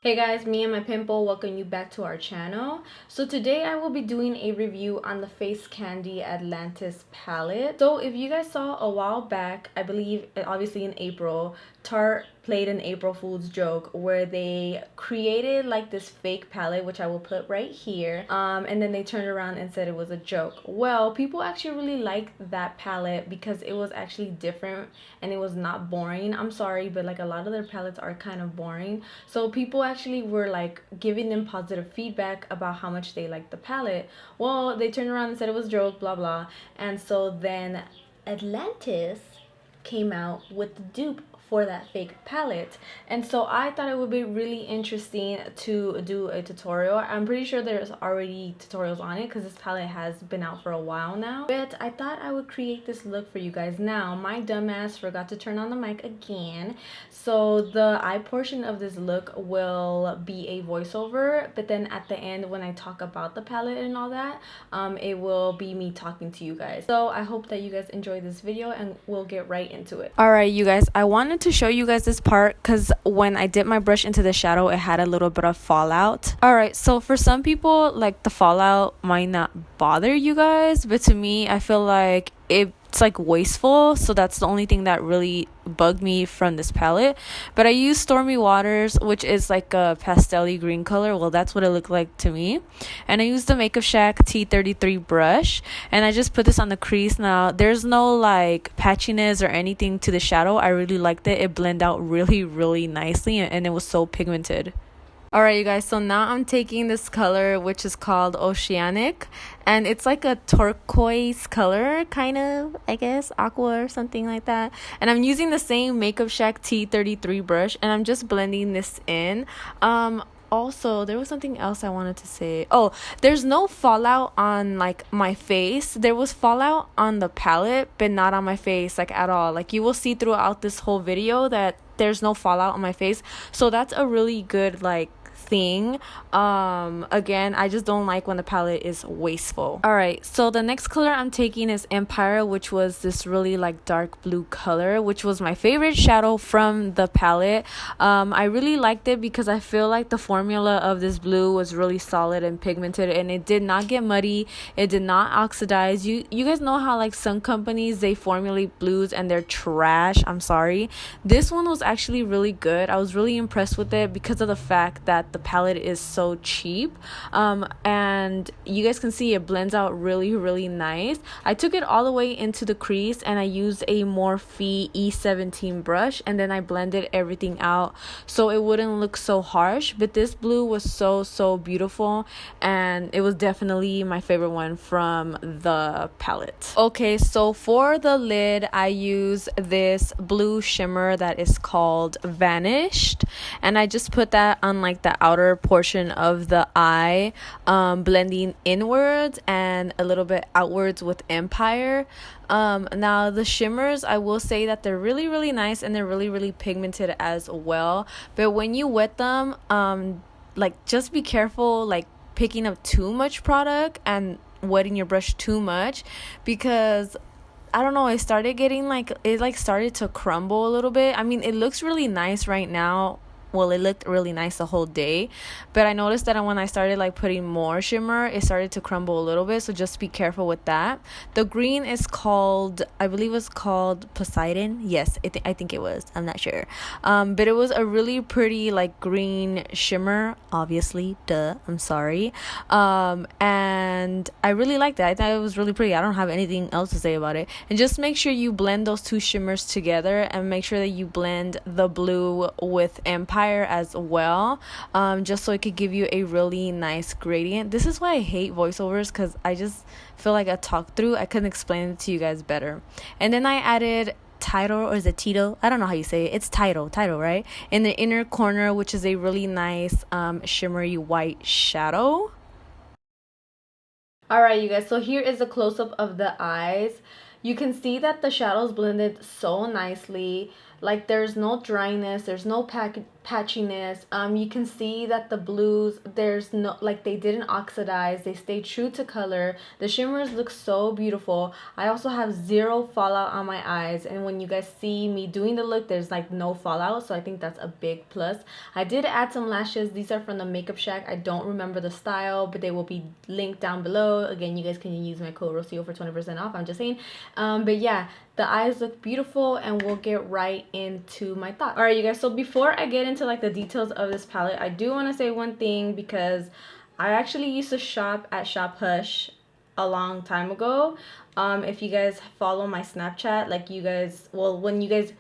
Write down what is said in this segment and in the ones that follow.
Hey guys, me and my pimple welcome you back to our channel. So today I will be doing a review on the FACECANDY Atlantis palette. So if you guys saw a while back, I believe obviously in April, Tarte played an April Fool's joke where they created like this fake palette, which I will put right here, and then they turned around and said it was a joke. Well, people actually really liked that palette because it was actually different and it was not boring. I'm sorry, but like a lot of their palettes are kind of boring. So people actually were like giving them positive feedback about how much they liked the palette. Well, they turned around and said it was a joke, blah blah. And so then Atlantis came out with the dupe for that fake palette, and so I thought it would be really interesting to do a tutorial. I'm pretty sure there's already tutorials on it because this palette has been out for a while now, but I thought I would create this look for you guys. Now my dumbass forgot to turn on the mic again, so the eye portion of this look will be a voiceover, but then at the end when I talk about the palette and all that, it will be me talking to you guys. So I hope that you guys enjoy this video and we'll get right into it. All right, you guys, I wanted to show you guys this part because when I dipped my brush into the shadow, it had a little bit of fallout. All right, so for some people, like, the fallout might not bother you guys, but to me, I feel like it's like wasteful, so that's the only thing that really bugged me from this palette. But I used Stormy Waters, which is like a pastel-y green color. Well, that's what it looked like to me. And I used the Makeupshack T33 brush, and I just put this on the crease. Now there's no like patchiness or anything to the shadow. I really liked it. It blended out really nicely, and it was so pigmented. Alright, you guys, so now I'm taking this color, which is called Oceanic, and it's like a turquoise color, kind of, I guess, aqua or something like that. And I'm using the same Makeupshack T33 brush, and I'm just blending this in. Also, there was something else I wanted to say. Oh, there's no fallout on like my face. There was fallout on the palette, but not on my face, like, at all. Like, you will see throughout this whole video that there's no fallout on my face, so that's a really good like thing. Again, I just don't like when the palette is wasteful. All right, so the next color I'm taking is Empire, which was this really like dark blue color, which was my favorite shadow from the palette. I really liked it because I feel like the formula of this blue was really solid and pigmented, and it did not get muddy, it did not oxidize. You guys know how like some companies, they formulate blues and they're trash. I'm sorry, this one was actually really good. I was really impressed with it because of the fact that the palette is so cheap, and you guys can see it blends out really nice. I took it all the way into the crease, and I used a Morphe E17 brush, and then I blended everything out so it wouldn't look so harsh. But this blue was so beautiful, and it was definitely my favorite one from the palette. Okay, so for the lid, I use this blue shimmer that is called Vanished, and I just put that on like the outer portion of the eye, blending inwards and a little bit outwards with Empire. Now the shimmers, I will say that they're really nice, and they're really pigmented as well, but when you wet them, like, just be careful like picking up too much product and wetting your brush too much, because I don't know, it started getting like, it like started to crumble a little bit. I mean, it looks really nice right now. Well, it looked really nice the whole day, but I noticed that when I started like putting more shimmer, it started to crumble a little bit, so just be careful with that. The green is called, I believe it's called Poseidon. Yes, I think it was, I'm not sure, but it was a really pretty like green shimmer, obviously, duh, I'm sorry, and I really liked that. I thought it was really pretty. I don't have anything else to say about it. And just make sure you blend those two shimmers together, and make sure that you blend the blue with Empire as well, just so it could give you a really nice gradient. This is why I hate voiceovers, because I just feel like I talk through, I couldn't explain it to you guys better. And then I added Title, or is it Tito? I don't know how you say it. It's Title, right? In the inner corner, which is a really nice shimmery white shadow. All right, you guys, so here is a close-up of the eyes. You can see that the shadows blended so nicely. Like there's no dryness, there's no patchiness. You can see that the blues, there's no, like, they didn't oxidize, they stay true to color. The shimmers look so beautiful. I also have zero fallout on my eyes, and when you guys see me doing the look, there's like no fallout, so I think that's a big plus. I did add some lashes. These are from the Makeupshack. I don't remember the style, but they will be linked down below. Again, you guys can use my code Rocio for 20% off. I'm just saying. But yeah, the eyes look beautiful, and we'll get right into my thoughts. All right, you guys, so before I get into like the details of this palette, I do want to say one thing, because I actually used to shop at Shop Hush a long time ago. If you guys follow my Snapchat, like, you guys, well, when you guys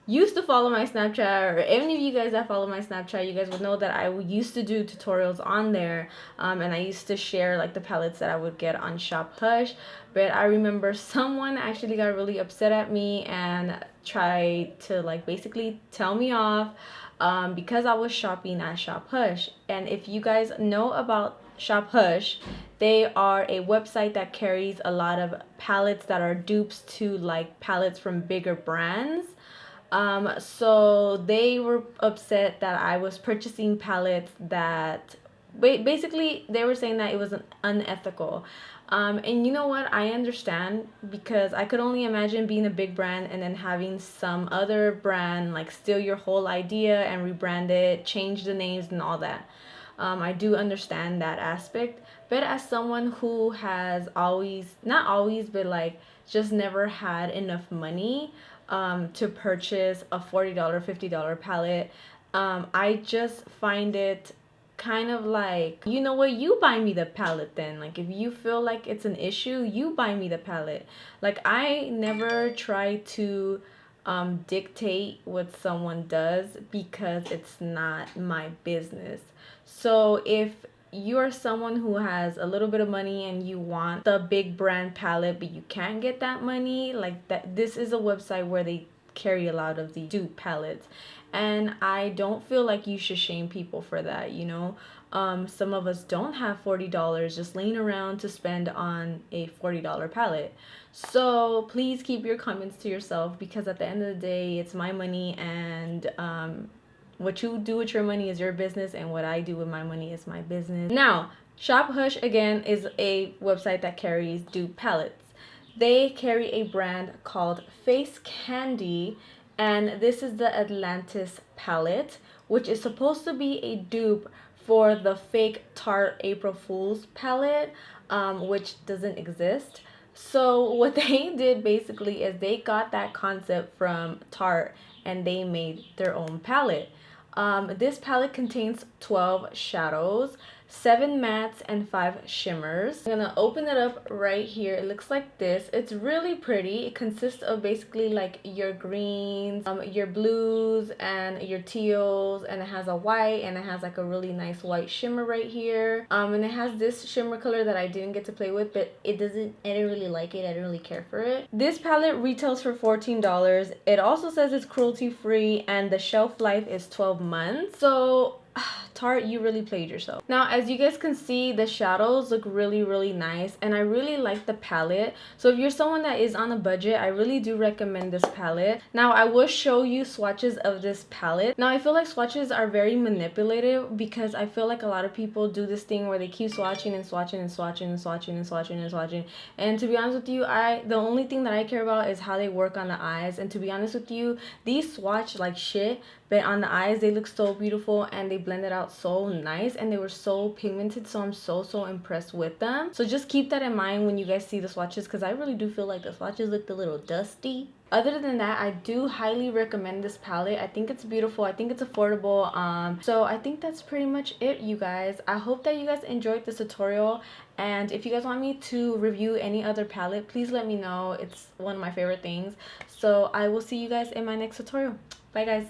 used to follow my Snapchat, or any of you guys that follow my Snapchat, you guys would know that I used to do tutorials on there, and I used to share like the palettes that I would get on Shop Hush. But I remember someone actually got really upset at me and tried to like basically tell me off, because I was shopping at Shop Hush. And if you guys know about Shop Hush, they are a website that carries a lot of palettes that are dupes to like palettes from bigger brands. So they were upset that I was purchasing palettes that basically they were saying that it was unethical. And you know what, I understand, because I could only imagine being a big brand and then having some other brand like steal your whole idea and rebrand it, change the names and all that. I do understand that aspect, but as someone who has always, not always, but like just never had enough money to purchase a $40, $50 palette, I just find it kind of like, you know what, you buy me the palette then. Like, if you feel like it's an issue, you buy me the palette. Like, I never try to dictate what someone does, because it's not my business. So if you're someone who has a little bit of money and you want the big brand palette but you can't get that money, like, that, this is a website where they carry a lot of the dupe palettes, and I don't feel like you should shame people for that, you know. Some of us don't have $40 just laying around to spend on a $40 palette. So please keep your comments to yourself, because at the end of the day, it's my money, and what you do with your money is your business, and what I do with my money is my business. Now, Shop Hush, again, is a website that carries dupe palettes. They carry a brand called FACECANDY, and this is the Atlantis palette, which is supposed to be a dupe for the fake Tarte April Fool's palette, which doesn't exist. So what they did basically is they got that concept from Tarte and they made their own palette. This palette contains 12 shadows, 7 mattes, and 5 shimmers. I'm gonna open it up right here. It looks like this. It's really pretty. It consists of basically like your greens, your blues, and your teals, and it has a white, and it has like a really nice white shimmer right here. And it has this shimmer color that I didn't get to play with, but I didn't really like it. I didn't really care for it. This palette retails for $14. It also says it's cruelty free and the shelf life is 12 months. So Tarte, you really played yourself. Now, as you guys can see, the shadows look really nice, and I really like the palette. So if you're someone that is on a budget, I really do recommend this palette. Now, I will show you swatches of this palette. Now, I feel like swatches are very manipulative, because I feel like a lot of people do this thing where they keep swatching and swatching and swatching and swatching and swatching and swatching. And to be honest with you, the only thing that I care about is how they work on the eyes. And to be honest with you, these swatch like shit, but on the eyes they look so beautiful and they blended out so nice, and they were so pigmented, so I'm so impressed with them. So just keep that in mind when you guys see the swatches, because I really do feel like the swatches looked a little dusty. Other than that, I do highly recommend this palette. I think it's beautiful. I think it's affordable. So I think that's pretty much it, you guys. I hope that you guys enjoyed this tutorial, and if you guys want me to review any other palette, please let me know. It's one of my favorite things. So I will see you guys in my next tutorial. Bye, guys.